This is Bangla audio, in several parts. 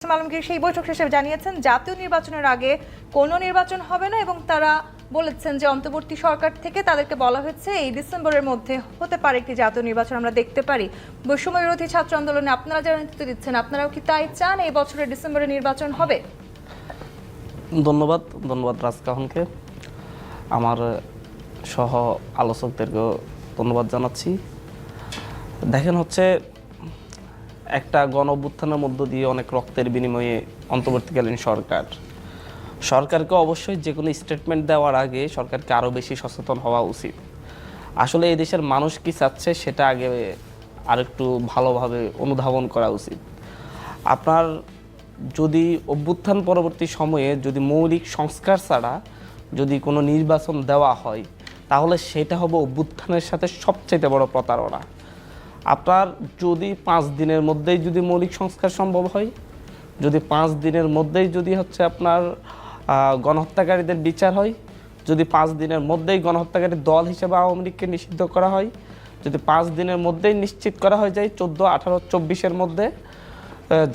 কাসেম আলমগীর সেই বৈঠক শেষে জানিয়েছেন জাতীয় নির্বাচনের আগে কোনো নির্বাচন হবে না এবং তারা বলেছেন যে অন্তর্বর্তী সরকার থেকে তাদেরকে বলা হয়েছে এই ডিসেম্বরের মধ্যে হতে পারে একটি জাতীয় নির্বাচন আমরা দেখতে পারি। বৈষম্য বিরোধী ছাত্র আন্দোলনে আপনারা যারা নেতৃত্ব দিচ্ছেন আপনারাও কি তাই চান এই বছরের ডিসেম্বরে নির্বাচন হবে? ধন্যবাদ রাজকাহনকে, আমার সহ আলোচকদেরকেও ধন্যবাদ জানাচ্ছি। দেখেন হচ্ছে একটা গণ অভ্যুত্থানের মধ্য দিয়ে অনেক রক্তের বিনিময়ে অন্তর্বর্তীকালীন সরকারকে অবশ্যই যে কোনো স্টেটমেন্ট দেওয়ার আগে সরকারকে আরও বেশি সচেতন হওয়া উচিত। আসলে এই দেশের মানুষ কি চাচ্ছে সেটা আগে আরেকটু ভালোভাবে অনুধাবন করা উচিত। আপনার যদি অভ্যুত্থান পরবর্তী সময়ে যদি মৌলিক সংস্কার ছাড়া যদি কোনো নির্বাচন দেওয়া হয় তাহলে সেটা হবে অভ্যুত্থানের সাথে সবচেয়ে বড় প্রতারণা। আপনার যদি 5 দিনের মধ্যেই যদি মৌলিক সংস্কার সম্ভব হয়, যদি 5 দিনের মধ্যেই যদি হচ্ছে আপনার গণহত্যাকারীদের বিচার হয়, যদি 5 দিনের মধ্যেই গণহত্যাকারী দল হিসেবে আওয়ামী লীগকে নিষিদ্ধ করা হয়, যদি 5 দিনের মধ্যেই নিশ্চিত করা হয়ে যায় 14, 18, 24-এর মধ্যে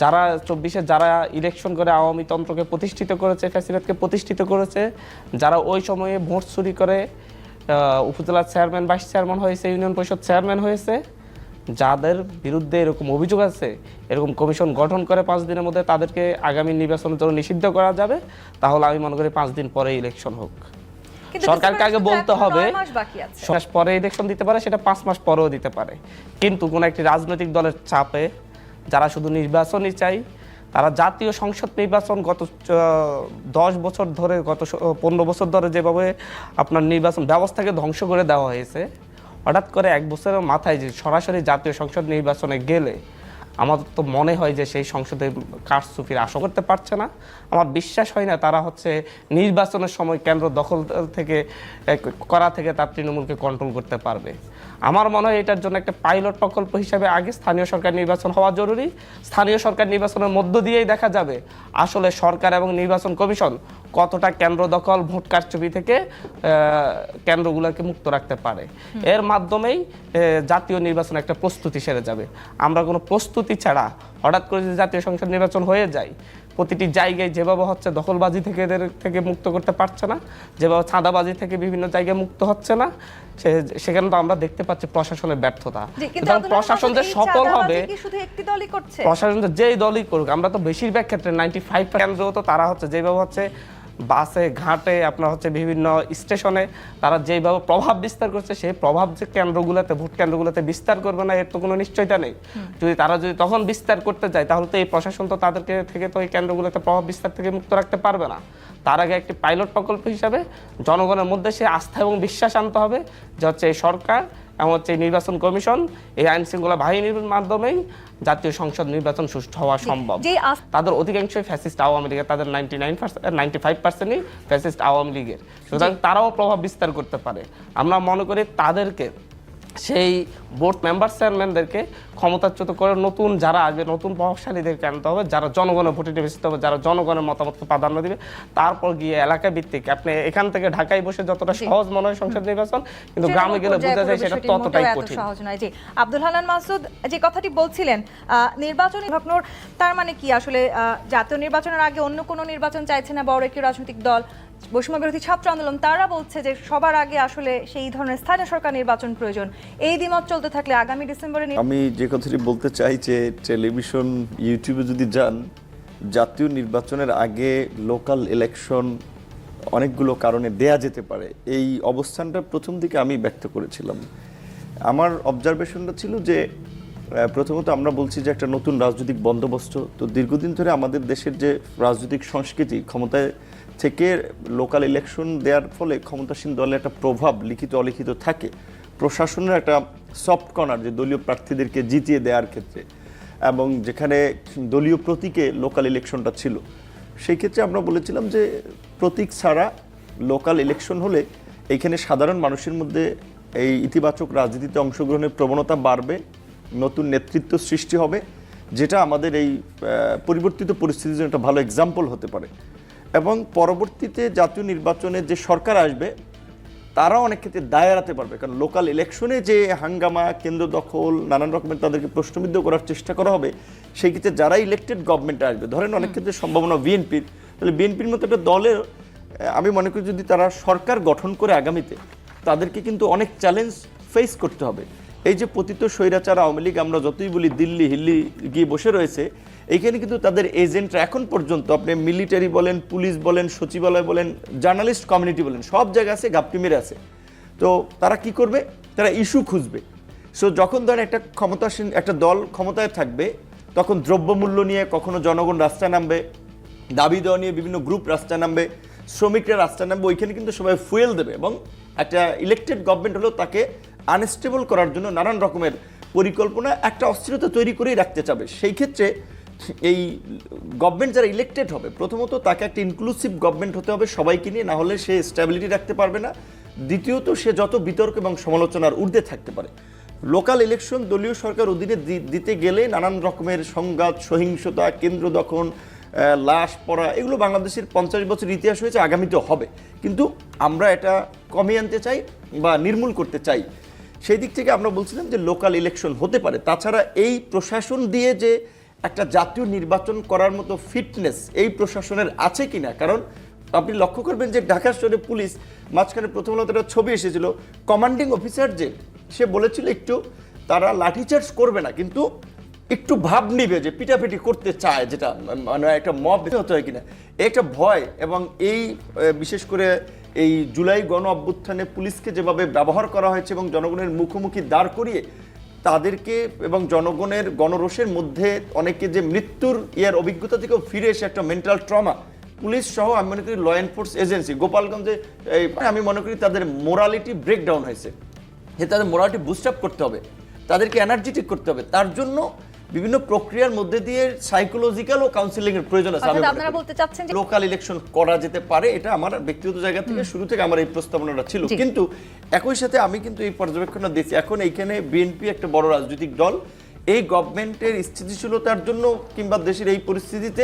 যারা 24-এ যারা ইলেকশন করে আওয়ামী তন্ত্রকে প্রতিষ্ঠিত করেছে, ফ্যাসিবাদকে প্রতিষ্ঠিত করেছে, যারা ওই সময়ে ভোট চুরি করে উপজেলার চেয়ারম্যান, ভাইস চেয়ারম্যান হয়েছে, ইউনিয়ন পরিষদ চেয়ারম্যান হয়েছে, যাদের বিরুদ্ধে এরকম অভিযোগ আছে, এরকম কমিশন গঠন করে 5 দিনের মধ্যে তাদেরকে আগামী নির্বাচনের জন্য নিষিদ্ধ করা যাবে, তাহলে আমি মনে করি 5 দিন পরে ইলেকশন হোক। সরকারকে আগে বলতে হবে 6 মাস পরে ইলেকশন দিতে পারে, সেটা 5 মাস পরেও দিতে পারে, কিন্তু কোনো একটি রাজনৈতিক দলের চাপে যারা শুধু নির্বাচনই চাই, তারা জাতীয় সংসদ নির্বাচন গত 10 বছর ধরে, গত 15 বছর ধরে যেভাবে আপনার নির্বাচন ব্যবস্থাকে ধ্বংস করে দেওয়া হয়েছে, হঠাৎ করে 1 বছরের মাথায় যে সরাসরি জাতীয় সংসদ নির্বাচনে গেলে আমার তো মনে হয় যে সেই সংসদে কারচুপির আশা করতে পারছে না। আমার বিশ্বাস হয় না তারা হচ্ছে নির্বাচনের সময় কেন্দ্র দখল থেকে করা থেকে তার তৃণমূলকে কন্ট্রোল করতে পারবে। আমার মনে হয় এটার জন্য একটা পাইলট প্রকল্প হিসাবে আগে স্থানীয় সরকার নির্বাচন হওয়া জরুরি। স্থানীয় সরকার নির্বাচনের মধ্য দিয়েই দেখা যাবে আসলে সরকার এবং নির্বাচন কমিশন কতটা কেন্দ্র দখল, ভোট কারচুপি থেকে কেন্দ্রগুলোকে মুক্ত রাখতে পারে। এর মাধ্যমেই জাতীয় নির্বাচন একটা প্রস্তুতি সেরে যাবে। আমরা কোনো প্রস্তুতি ছাড়া হঠাৎ করে যদি জাতীয় সংসদ নির্বাচন হয়ে যায়, প্রতিটি জায়গায় যেভাবে হচ্ছে দখলবাজি থেকে এদের থেকে মুক্ত করতে পারছে না, যেভাবে চাঁদাবাজি থেকে বিভিন্ন জায়গায় মুক্ত হচ্ছে না, সেখানে তো আমরা দেখতে পাচ্ছি প্রশাসনের ব্যর্থতা। প্রশাসন যে সফল হবে, প্রশাসন যেই দলই করুক, আমরা তো বেশিরভাগ ক্ষেত্রে 95 কেন্দ্র তো তারা হচ্ছে যেভাবে হচ্ছে বাসে, ঘাটে, আপনার হচ্ছে বিভিন্ন স্টেশনে তারা যেভাবে প্রভাব বিস্তার করছে, সেই প্রভাব যে কেন্দ্রগুলোতে, ভোট কেন্দ্রগুলোতে বিস্তার করবে না এর তো কোনো নিশ্চয়তা নেই। যদি তারা যদি তখন বিস্তার করতে যায় তাহলে তো এই প্রশাসন তো তাদেরকে থেকে তো এই কেন্দ্রগুলোতে প্রভাব বিস্তার থেকে মুক্ত রাখতে পারবে না। তার আগে একটি পাইলট প্রকল্প হিসাবে জনগণের মধ্যে সে আস্থা এবং বিশ্বাস আনতে হবে যে হচ্ছে এই সরকার এবং হচ্ছে এই নির্বাচন কমিশন, এই আইন শৃঙ্খলা বাহিনীর মাধ্যমেই জাতীয় সংসদ নির্বাচন সুষ্ঠু হওয়া সম্ভব। তাদের অধিকাংশই ফ্যাসিস্ট আওয়ামী লীগের, তাদের 95%ই ফ্যাসিস্ট আওয়ামী লীগের, সুতরাং তারাও প্রভাব বিস্তার করতে পারে। আমরা মনে করি তাদেরকে, সেই বোর্ড মেম্বার চেয়ারম্যানদেরকে ক্ষমতাচ্যুত করে নতুন যারা আসবে, নতুন প্রভাবশালীদেরকে আনতে হবে, যারা জনগণের ভোটে নির্বাচিত হবে, যারা জনগণের মতামতকে প্রাধান্য দিবে। তারপর গিয়ে এলাকা ভিত্তিক, আপনি এখান থেকে ঢাকায় বসে যতটা সহজ মনে হয় সংসদ নির্বাচন, কিন্তু গ্রামে গেলে বোঝা যায় সেটা ততটাই কঠিন। জি, আব্দুল হান্নান মাসুদ যে কথাটি বলছিলেন নির্বাচনী ভাবনোর, তার মানে কি আসলে জাতীয় নির্বাচনের আগে অন্য কোনো নির্বাচন চাইছে না বড় একটি রাজনৈতিক দল? বৈষম্য বিরোধী ছাত্র আন্দোলন তারা বলছে যে সবার আগে আসলে সেই ধরনের স্থানীয় সরকার নির্বাচন প্রয়োজন। এই দ্বিমত চলতে থাকলে আগামী ডিসেম্বরে আমি যে কথাটি বলতে চাই যে টেলিভিশন, ইউটিউবে যদি যান, জাতীয় নির্বাচনের আগে লোকাল ইলেকশন অনেকগুলো কারণে দেয়া যেতে পারে, এই অবস্থানটা প্রথম দিকে আমি ব্যক্ত করেছিলাম। আমার অবজারভেশনটা ছিল যে প্রথমত আমরা বলছি যে একটা নতুন রাজনৈতিক বন্দোবস্ত, তো দীর্ঘদিন ধরে আমাদের দেশের যে রাজনৈতিক সংস্কৃতি, ক্ষমতায় থেকে লোকাল ইলেকশন দেওয়ার ফলে ক্ষমতাসীন দলের একটা প্রভাব লিখিত অলিখিত থাকে, প্রশাসনের একটা সফট কর্নার যে দলীয় প্রার্থীদেরকে জিতিয়ে দেওয়ার ক্ষেত্রে, এবং যেখানে দলীয় প্রতীকে লোকাল ইলেকশনটা ছিল, সেই ক্ষেত্রে আমরা বলেছিলাম যে প্রতীক ছাড়া লোকাল ইলেকশন হলে এইখানে সাধারণ মানুষের মধ্যে এই ইতিবাচক রাজনীতিতে অংশগ্রহণের প্রবণতা বাড়বে, নতুন নেতৃত্ব সৃষ্টি হবে, যেটা আমাদের এই পরিবর্তিত পরিস্থিতির জন্য একটা ভালো এক্সাম্পল হতে পারে। এবং পরবর্তীতে জাতীয় নির্বাচনে যে সরকার আসবে তারা অনেক ক্ষেত্রে দায় এড়াতে পারবে, কারণ লোকাল ইলেকশনে যে হাঙ্গামা, কেন্দ্র দখল, নানান রকমের তাদেরকে প্রশ্নবিদ্ধ করার চেষ্টা করা হবে, সেই ক্ষেত্রে যারা ইলেকটেড গভর্নমেন্টে আসবে, ধরেন অনেক ক্ষেত্রে সম্ভাবনা বিএনপির, তাহলে বিএনপির মতো একটা দলের আমি মনে করি যদি তারা সরকার গঠন করে আগামীতে, তাদেরকে কিন্তু অনেক চ্যালেঞ্জ ফেস করতে হবে। এই যে পতিত স্বৈরাচার আওয়ামী লীগ আমরা যতই বলি দিল্লি হিল্লি গিয়ে বসে রয়েছে, এইখানে কিন্তু তাদের এজেন্টরা এখন পর্যন্ত আপনি মিলিটারি বলেন, পুলিশ বলেন, সচিবালয় বলেন, জার্নালিস্ট কমিউনিটি বলেন, সব জায়গায় আছে, ঘাপটি মেরে আছে। তো তারা কি করবে? তারা ইস্যু খুঁজবে। সো যখন ধরেন একটা ক্ষমতাসীন একটা দল ক্ষমতায় থাকবে, তখন দ্রব্যমূল্য নিয়ে কখনো জনগণ রাস্তায় নামবে, দাবি দেওয়া নিয়ে বিভিন্ন গ্রুপ রাস্তায় নামবে, শ্রমিকরা রাস্তায় নামবে, ওইখানে কিন্তু সবাই ফুয়েল দেবে এবং একটা ইলেকটেড গভর্নমেন্ট হলেও তাকে আনস্টেবল করার জন্য নানান রকমের পরিকল্পনা, একটা অস্থিরতা তৈরি করেই রাখতে চাবে। সেই ক্ষেত্রে এই গভর্নমেন্ট যারা ইলেকটেড হবে, প্রথমত তাকে একটা ইনক্লুসিভ গভর্নমেন্ট হতে হবে সবাইকে নিয়ে, না হলে সে স্ট্যাবিলিটি রাখতে পারবে না। দ্বিতীয়ত সে যত বিতর্ক এবং সমালোচনার ঊর্ধ্বে থাকতে পারে। লোকাল ইলেকশন দলীয় সরকার অধীনে দিতে গেলে নানান রকমের সংঘাত, সহিংসতা, কেন্দ্র দখল, লাশ পড়া, এগুলো বাংলাদেশের 50 বছর ইতিহাস হয়েছে, আগামীতেও হবে। কিন্তু আমরা এটা কমিয়ে আনতে চাই বা নির্মূল করতে চাই। সেই দিক থেকে আমরা বলছিলাম যে লোকাল ইলেকশন হতে পারে। তাছাড়া এই প্রশাসন দিয়ে যে একটা জাতীয় নির্বাচন করার মতো ফিটনেস এই প্রশাসনের আছে কিনা, কারণ আপনি লক্ষ্য করবেন যে ঢাকা শহরে পুলিশ মাঝখানে প্রথম একটা ছবি এসেছিল, কমান্ডিং অফিসার যে সে বলেছিল একটু তারা লাঠিচার্জ করবে না, কিন্তু একটু ভাব নিবে যে পিটাপিটি করতে চায়, যেটা মানে একটা মব হতে হয় কিনা, একটা ভয়। এবং এই বিশেষ করে এই জুলাই গণ অভ্যুত্থানে পুলিশকে যেভাবে ব্যবহার করা হয়েছে এবং জনগণের মুখোমুখি দাঁড় করিয়ে তাদেরকে এবং জনগণের গণরোষের মধ্যে অনেকে যে মৃত্যুর অভিজ্ঞতা থেকেও ফিরে এসে একটা মেন্টাল ট্রমা, পুলিশ সহ আমি মনে করি ল এনফোর্স এজেন্সি গোপালগঞ্জে আমি মনে করি তাদের মোরালিটি ব্রেকডাউন হয়েছে। যে তাদের মোরালিটি বুস্ট আপ করতে হবে, তাদেরকে এনার্জেটিক করতে হবে। তার জন্য বিভিন্ন প্রক্রিয়ার মধ্যে দিয়ে সাইকোলজিক্যাল ও কাউন্সিলিং এর প্রয়োজন আছে। আপনারা বলতে চাচ্ছেন যে লোকাল ইলেকশন করা যেতে পারে, এটা আমার ব্যক্তিগত জায়গা থেকে শুরু থেকে আমার এই প্রস্তাবনাটা ছিল। কিন্তু একই সাথে আমি কিন্তু এই পর্যবেক্ষণটা দিচ্ছি, এখন এইখানে বিএনপি একটা বড় রাজনৈতিক দল, এই গভর্নমেন্টের স্থিতিশীলতার জন্য কিংবা দেশের এই পরিস্থিতিতে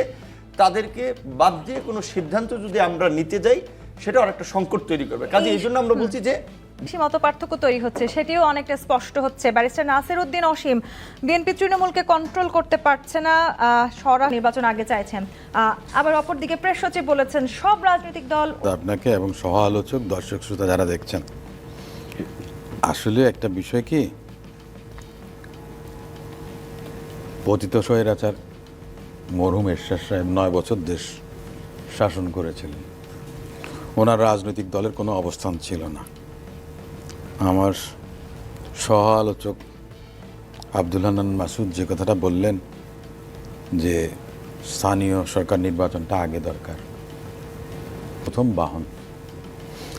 তাদেরকে বাদ দিয়ে কোনো সিদ্ধান্ত যদি আমরা নিতে যাই, সেটা অনেকটা সংকট তৈরি করবে। কাজে এই জন্য আমরা বলছি যে মত পার্থক্য তৈরি হচ্ছে, সেটিও অনেকটা স্পষ্ট হচ্ছে। ব্যারিস্টার নাসির উদ্দিন অসীম, বিএনপি তৃণমূলকে কন্ট্রোল করতে পারছে না, সরাসরি নির্বাচন আগে চাইছেন। আবার অপরদিকে প্রেস সচিব বলেছেন সব রাজনৈতিক দল। আপনাকে এবং সহ আলোচক, দর্শক শ্রোতা যারা দেখছেন, আসলে একটা বিষয় কি, পতিত স্বৈরাচার মরহুম এরশাদ সাহেব 9 বছর দেশ শাসন করেছিলেন। ওনার রাজনৈতিক দলের কোনো অবস্থান ছিল না। আমার সহ আলোচক আব্দুল হান্নান মাসুদ যে কথাটা বললেন যে স্থানীয় সরকার নির্বাচনটা আগে দরকার, প্রথম বাহন